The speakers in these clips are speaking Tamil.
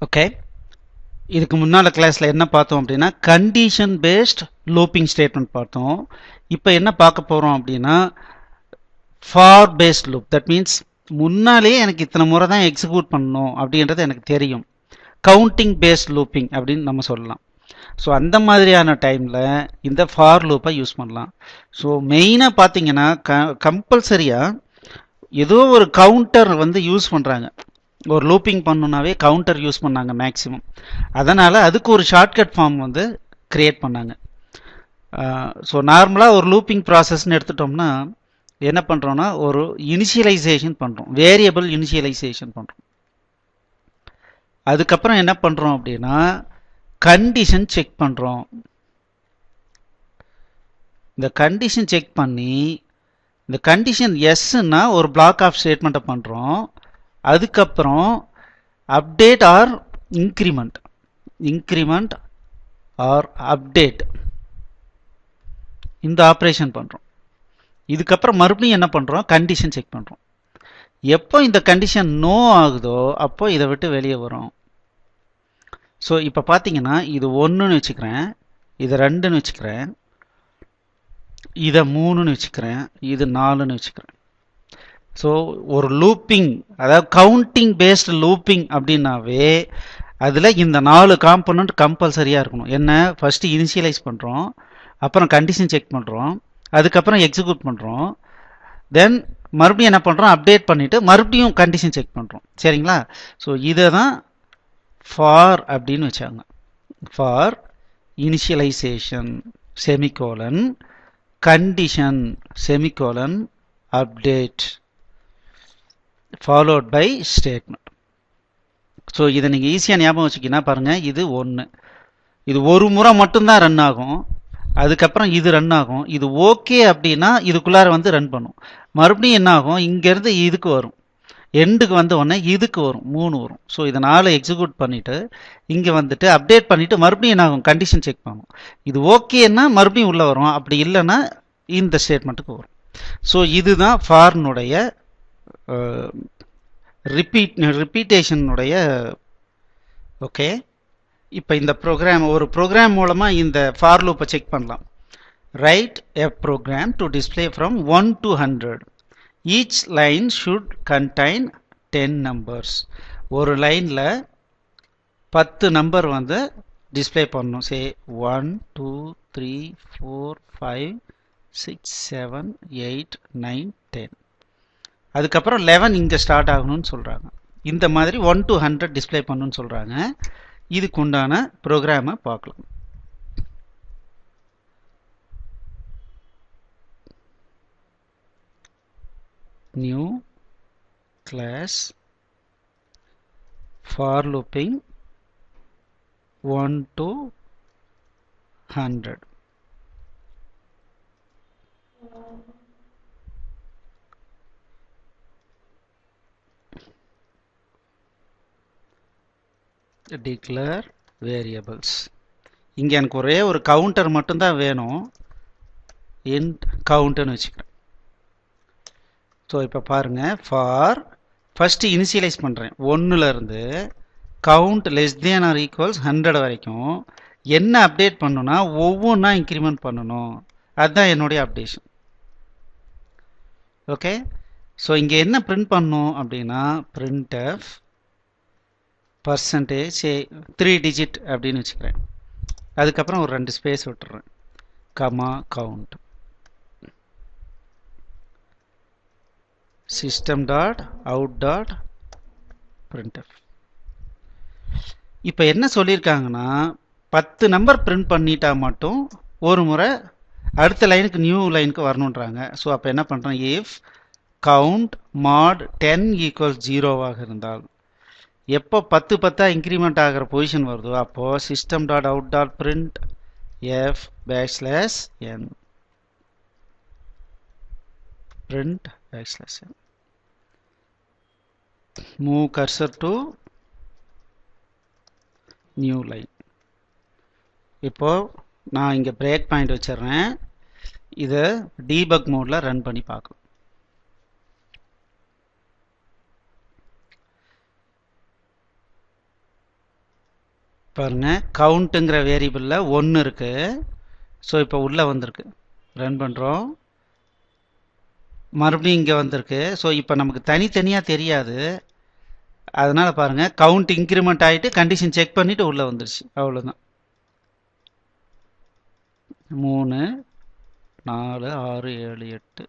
ஓகே, இதுக்கு முன்னால் கிளாஸில் என்ன பார்த்தோம் அப்படின்னா கண்டிஷன் பேஸ்ட் லூப்பிங் ஸ்டேட்மெண்ட் பார்த்தோம். இப்போ என்ன பார்க்க போகிறோம் அப்படின்னா for paste loop. That means முன்னாலே எனக்கு இத்தனை முறை தான் எக்ஸிக்யூட் பண்ணணும் அப்படின்றது எனக்கு தெரியும். கவுண்டிங் பேஸ்ட் லூப்பிங் அப்படின்னு நம்ம சொல்லலாம். ஸோ அந்த மாதிரியான டைமில் இந்த ஃபார் லூப்பை யூஸ் பண்ணலாம். ஸோ மெயினாக பார்த்தீங்கன்னா கம்பல்சரியாக ஏதோ ஒரு கவுண்டர் வந்து யூஸ் பண்ணுறாங்க. ஒரு லூப்பிங் பண்ணணுன்னாவே கவுண்டர் யூஸ் பண்ணாங்க மேக்ஸிமம். அதனால் அதுக்கு ஒரு ஷார்ட்கட் ஃபார்ம் வந்து க்ரியேட் பண்ணாங்க. ஸோ நார்மலாக ஒரு லூப்பிங் ப்ராசஸ்ன்னு எடுத்துட்டோம்னா என்ன பண்ணுறோன்னா ஒரு இனிஷியலைசேஷன் பண்ணுறோம், வேரியபிள் இனிஷியலைசேஷன் பண்ணுறோம். அதுக்கப்புறம் என்ன பண்ணுறோம் அப்படின்னா கண்டிஷன் செக் பண்ணுறோம். இந்த கண்டிஷன் செக் பண்ணி இந்த கண்டிஷன் எஸ்ன்னா ஒரு பிளாக் ஆஃப் ஸ்டேட்மெண்ட்டை பண்ணுறோம். அதுக்கப்புறம் update or increment or update இந்த ஆப்ரேஷன் பண்ணுறோம். இதுக்கப்புறம் மறுபடியும் என்ன பண்ணுறோம், கண்டிஷன் செக் பண்ணுறோம். எப்போ இந்த கண்டிஷன் நோ ஆகுதோ அப்போ இதை விட்டு வெளியே வரும். ஸோ இப்போ பார்த்தீங்கன்னா இது 1ன்னு வச்சுக்கிறேன், இது 2ன்னு வச்சுக்கிறேன், இதை 3ன்னு வச்சுக்கிறேன், இது 4ன்னு வச்சுக்கிறேன். ஸோ ஒரு லூப்பிங், அதாவது கவுண்டிங் பேஸ்டு லூப்பிங் அப்படின்னாவே அதில் இந்த 4 காம்பனண்ட் கம்பல்சரியாக இருக்கணும். என்ன, ஃபஸ்ட்டு இனிஷியலைஸ் பண்ணுறோம், அப்புறம் கண்டிஷன் செக் பண்ணுறோம், அதுக்கப்புறம் எக்ஸிக்யூட் பண்ணுறோம், தென் மறுபடியும் என்ன பண்ணுறோம், அப்டேட் பண்ணிவிட்டு மறுபடியும் கண்டிஷன் செக் பண்ணுறோம். சரிங்களா? ஸோ இதை தான் ஃபார் அப்படின்னு வச்சாங்க. For initialization semicolon condition semicolon update followed by statement. So இதை நீங்கள் ஈஸியாக ஞாபகம் வச்சுக்கிங்கன்னா பாருங்கள், இது 1, இது ஒரு முறை மட்டும்தான் ரன் ஆகும், அதுக்கப்புறம் இது ரன் ஆகும். இது ஓகே அப்படின்னா இதுக்குள்ளார வந்து ரன் பண்ணும். மறுபடியும் என்ன ஆகும், இங்கேருந்து இதுக்கு வரும், எண்டுக்கு வந்த உடனே இதுக்கு வரும், 3 வரும். ஸோ இதை 4 எக்ஸிக்யூட் பண்ணிவிட்டு இங்கே வந்துட்டு அப்டேட் பண்ணிவிட்டு மறுபடியும் என்ன ஆகும், கண்டிஷன் செக் பண்ணும். இது ஓகேன்னா மறுபடியும் உள்ளே வரும், அப்படி இல்லைன்னா இந்த ஸ்டேட்மெண்ட்டுக்கு வரும். ஸோ இதுதான் ஃபார்னுடைய ரிப்பீட்டேஷனுடைய. ஓகே, இப்போ இந்த ப்ரோக்ராம், ஒரு ப்ரோக்ராம் மூலமாக இந்த ஃபார் லூப்பை செக் பண்ணலாம். Write a program to display from 1 to 100. Each line should contain 10 numbers. ஒரு லைனில் 10 நம்பர் வந்து டிஸ்பிளே பண்ணணும். சே 1 2 3 4 5 6 7 8 9 10. அதுக்கப்புறம் 11 இங்கே ஸ்டார்ட் ஆகணும்னு சொல்கிறாங்க. இந்த மாதிரி 1 to 100 டிஸ்பிளே பண்ணணும்னு சொல்கிறாங்க. இதுக்கு உண்டான ப்ரோக்ராமை பார்க்கலாம். New class for looping 1 to 100. Declare variables. இங்கே எனக்கு ஒரே ஒரு கவுண்டர் மட்டும்தான் வேணும், இன்ட் கவுண்ட்னு வச்சுக்கிறேன். ஸோ இப்போ பாருங்கள், ஃபார் ஃபஸ்ட்டு இனிஷியலைஸ் பண்ணுறேன் 1லேருந்து count less than or equals 100 வரைக்கும். என்ன அப்டேட் பண்ணணும்னா ஒவ்வொன்றா இன்க்ரிமெண்ட் பண்ணணும், அதுதான் என்னுடைய அப்டேஷன். ஓகே, ஸோ இங்கே என்ன பிரிண்ட் பண்ணணும் அப்படின்னா printf பர்சன்டேஜ் 3 digit அப்படின்னு வச்சுக்கிறேன். அதுக்கப்புறம் ஒரு 2 ஸ்பேஸ் விட்டுறேன், comma count system dot out dot printf. இப்போ என்ன சொல்லியிருக்காங்கன்னா 10 நம்பர் பிரிண்ட் பண்ணிட்டா மட்டும் ஒரு முறை அடுத்த லைனுக்கு நியூ லைனுக்கு வரணுன்றாங்க. ஸோ அப்போ என்ன பண்ணுறேன், இஃப் கவுண்ட் mod 10 ஈக்குவல்ஸ் 0வாக இருந்தால், எப்போ 10 10 இன்க்ரிமெண்ட் ஆகிற பொசிஷன் வருதோ அப்போது system dot out dot print f backslash n print backslash n. Move cursor to new line. இப்போ நான் இங்கே பிரேக் பாயிண்ட் வச்சிடுறேன், இதை டீபக் மோடில் ரன் பண்ணி பார்க்கலாம். பாருங்க கவுண்ட்டுங்கிற வேரியபிளில் 1 இருக்கு. ஸோ இப்போ உள்ளே வந்திருக்கு, ரன் பண்ணுறோம், மறுபடியும் இங்கே வந்திருக்கு. ஸோ இப்போ நமக்கு தனித்தனியாக தெரியாது. அதனால் பாருங்கள் கவுண்ட் இன்க்ரிமெண்ட் ஆகிட்டு கண்டிஷன் செக் பண்ணிவிட்டு உள்ளே வந்துருச்சு. அவ்வளோதான். 3 4 6 7 8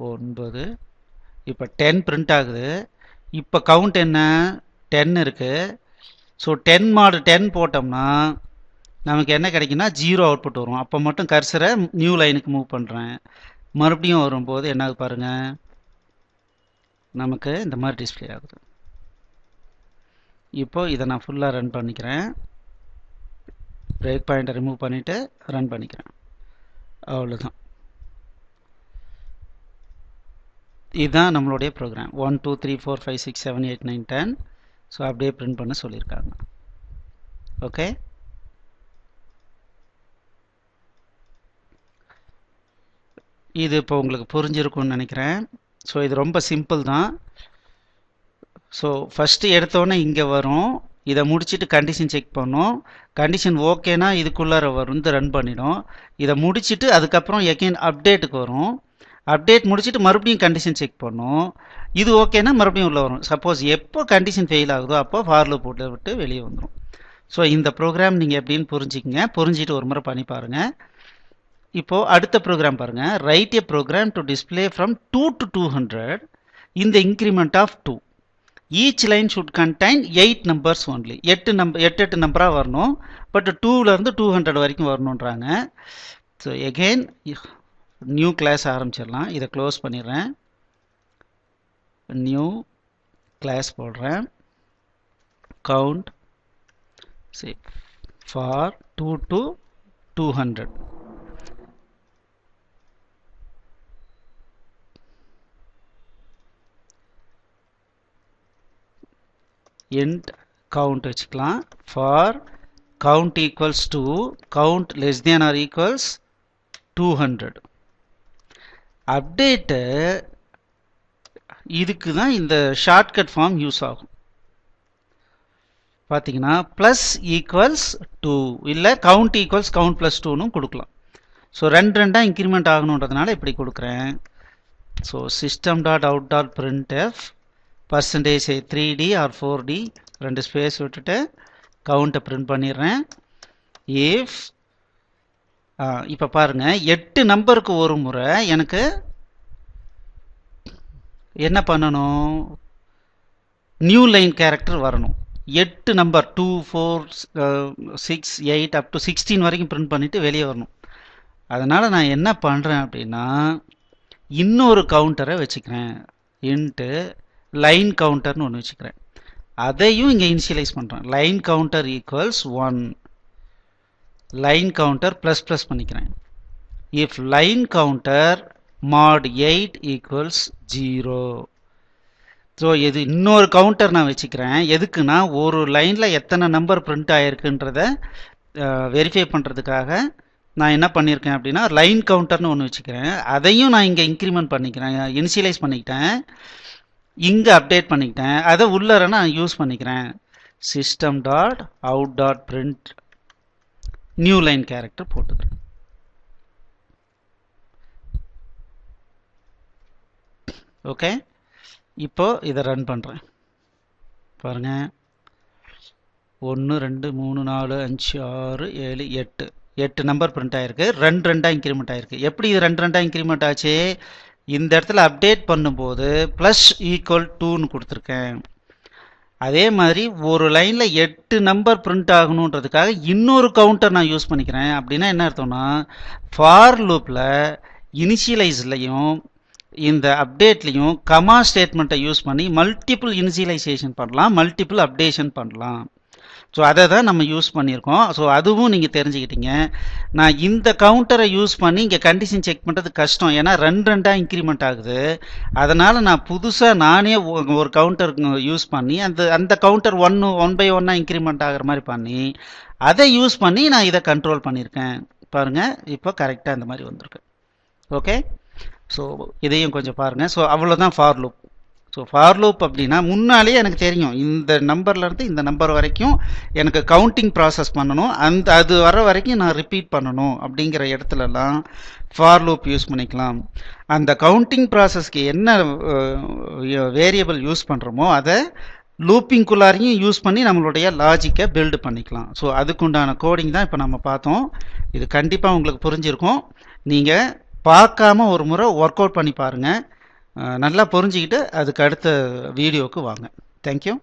9 இப்போ 10 பிரிண்ட் ஆகுது. இப்போ கவுண்ட் என்ன 10 இருக்குது. ஸோ 10 mod 10 போட்டோம்னா நமக்கு என்ன கிடைக்குன்னா 0 அவுட்புட் வரும். அப்போ மட்டும் கர்சரை நியூ லைனுக்கு மூவ் பண்ணுறேன். மறுபடியும் வரும்போது என்ன ஆகுது பாருங்கள், நமக்கு இந்த மாதிரி டிஸ்பிளே ஆகுது. இப்போ இதை நான் ஃபுல்லாக ரன் பண்ணிக்கிறேன். பிரேக் பாயிண்ட்டை ரிமூவ் பண்ணிவிட்டு ரன் பண்ணிக்கிறேன். அவ்வளோதான். இதுதான் நம்மளுடைய ப்ரோக்ராம். 1 2 3 4 5 6 7 8 9 10. ஸோ அப்படியே பிரிண்ட் பண்ண சொல்லியிருக்காங்க. ஓகே, இது இப்போ உங்களுக்கு புரிஞ்சிருக்கும்னு நினைக்கிறேன். ஸோ இது ரொம்ப சிம்பிள் தான். ஸோ ஃபஸ்ட்டு எடுத்தோன்னே இங்கே வரும், இதை முடிச்சுட்டு கண்டிஷன் செக் பண்ணோம். கண்டிஷன் ஓகேனா இதுக்குள்ளார வந்து ரன் பண்ணிடும். இதை முடிச்சுட்டு அதுக்கப்புறம் எகைன் அப்டேட்டுக்கு வரும். அப்டேட் முடிச்சுட்டு மறுபடியும் கண்டிஷன் செக் பண்ணும். இது ஓகேனா மறுபடியும் உள்ளே வரும். சப்போஸ் எப்போ கண்டிஷன் ஃபெயில் ஆகுதோ அப்போ ஃபார் லூப் போட்டு விட்டு வெளியே வந்துடும். ஸோ இந்த ப்ரோக்ராம் நீங்கள் எப்படின்னு புரிஞ்சுக்கிங்க. புரிஞ்சுட்டு ஒரு முறை பண்ணி பாருங்கள். இப்போது அடுத்த ப்ரோக்ராம் பாருங்கள். Write a program to display from 2 to 200 in the increment of 2. Each line should contain 8 numbers only. 8 நம்பராக வரணும். பட் 2லேருந்து 200 வரைக்கும் வரணுன்றாங்க. ஸோ எகெயின் நியூ கிளாஸ் ஆரம்பிச்சிடலாம். இதை க்ளோஸ் பண்ணிடுறேன், நியூ கிளாஸ் போடுறேன். கவுண்ட் சரி ஃபார் 2 to 200. int count வச்சுக்கலாம். ஃபார் count equals to count less than or equals 200. Update இதுக்கு தான் இந்த ஷார்ட்கட் ஃபார்ம் யூஸ் ஆகும். பார்த்தீங்கன்னா ப்ளஸ் ஈக்குவல்ஸ் 2 இல்லை கவுண்ட் ஈக்குவல்ஸ் கவுண்ட் ப்ளஸ் 2ன்னு கொடுக்கலாம். ஸோ ரெண்டாக இன்க்ரிமெண்ட் ஆகணுன்றதுனால இப்படி கொடுக்குறேன். So system dot out dot print f percentage 3D or 4D 2 space விட்டுட்டு கவுண்ட்டை பிரிண்ட் பண்ணிடுறேன். இஃப் இப்போ பாருங்கள் 8 நம்பருக்கு ஒரு முறை எனக்கு என்ன பண்ணணும், நியூ லைன் கேரக்டர் வரணும். 8 நம்பர் 2 4 6 8 அப் டு 16 வரைக்கும் பிரிண்ட் பண்ணிவிட்டு வெளியே வரணும். அதனால் நான் என்ன பண்ணுறேன் அப்படின்னா இன்னொரு கவுண்டரை வச்சுக்கிறேன். இன்ட்டு லைன் கவுண்டர்னு ஒன்று வச்சுக்கிறேன். அதையும் இங்கே இனிஷியலைஸ் பண்ணுறேன். Line counter equals 1, line counter plus plus பண்ணிக்கிறேன். If line counter mod 8 equals 0. So இது இன்னொரு கவுண்டர் நான் வச்சுக்கிறேன். எதுக்குன்னா ஒரு லைனில் எத்தனை நம்பர் பிரிண்ட் ஆகிருக்குன்றத வெரிஃபை பண்ணுறதுக்காக நான் என்ன பண்ணியிருக்கேன் அப்படின்னா லைன் கவுண்டர்னு ஒன்று வச்சுக்கிறேன். அதையும் நான் இங்கே இன்க்ரிமெண்ட் பண்ணிக்கிறேன், இனிஷியலைஸ் பண்ணிக்கிட்டேன், இங்கே அப்டேட் பண்ணிக்கிட்டேன். அதை உள்ளர நான் யூஸ் பண்ணிக்கிறேன். System dot out dot print new line character போட்டுக்கிறேன். ஓகே, இப்போ இதை ரன் பண்ணுறேன். பாருங்கள் 1 2 3 4 5 6 7 8 8 நம்பர் பிரிண்ட் ஆகிருக்கு. ரெண்டாக இன்க்ரிமெண்ட் ஆகிருக்கு. எப்படி இது ரெண்டாக இன்க்ரிமெண்ட் ஆச்சு, இந்த இடத்துல அப்டேட் பண்ணும்போது ப்ளஸ் ஈக்குவல் 2ன்னு கொடுத்துருக்கேன். அதே மாதிரி ஒரு லைனில் 8 நம்பர் பிரிண்ட் ஆகணுன்றதுக்காக இன்னொரு கவுண்டர் நான் யூஸ் பண்ணிக்கிறேன். அப்படின்னா என்ன அர்த்தம்னா ஃபார் லூப்பில் இனிஷியலைஸ்லையும் இந்த அப்டேட்லையும் கமா ஸ்டேட்மெண்ட்டை யூஸ் பண்ணி மல்டிபிள் இனிஷியலைசேஷன் பண்ணலாம், மல்டிபிள் அப்டேஷன் பண்ணலாம். ஸோ அதை தான் நம்ம யூஸ் பண்ணியிருக்கோம். ஸோ அதுவும் நீங்கள் தெரிஞ்சுக்கிட்டீங்க. நான் இந்த கவுண்டரை யூஸ் பண்ணி இங்கே கண்டிஷன் செக் பண்ணுறது கஷ்டம், ஏன்னா ரெண்டாக இன்க்ரிமெண்ட் ஆகுது. அதனால் நான் புதுசாக நானே ஒரு கவுண்டர் யூஸ் பண்ணி அந்த கவுண்டர் 1 by 1 இன்க்ரிமெண்ட் ஆகிற மாதிரி பண்ணி அதை யூஸ் பண்ணி நான் இதை கண்ட்ரோல் பண்ணியிருக்கேன். பாருங்கள் இப்போ கரெக்டாக இந்த மாதிரி வந்திருக்கு. ஓகே, ஸோ இதையும் கொஞ்சம் பாருங்கள். ஸோ அவ்வளோதான் for loop. So for loop அப்படின்னா முன்னாலேயே எனக்கு தெரியும் இந்த நம்பர்லேருந்து இந்த நம்பர் வரைக்கும் எனக்கு கவுண்டிங் ப்ராசஸ் பண்ணணும், அது வர வரைக்கும் நான் ரிப்பீட் பண்ணணும் அப்படிங்கிற இடத்துலலாம் ஃபார் லூப் யூஸ் பண்ணிக்கலாம். அந்த கவுண்டிங் ப்ராசஸ்க்கு என்ன வேரியபிள் யூஸ் பண்ணுறோமோ அதை லூப்பிங்குள்ளாரையும் யூஸ் பண்ணி நம்மளுடைய லாஜிக்கை பில்டு பண்ணிக்கலாம். ஸோ அதுக்குண்டான கோடிங் தான் இப்போ நம்ம பார்த்தோம். இது கண்டிப்பாக உங்களுக்கு புரிஞ்சிருக்கும். நீங்கள் பார்க்காம ஒரு முறை ஒர்க் அவுட் பண்ணி பாருங்கள். நல்லா புரிஞ்சுக்கிட்டு அதுக்கு அடுத்த வீடியோவுக்கு வாங்க. தேங்க்யூ.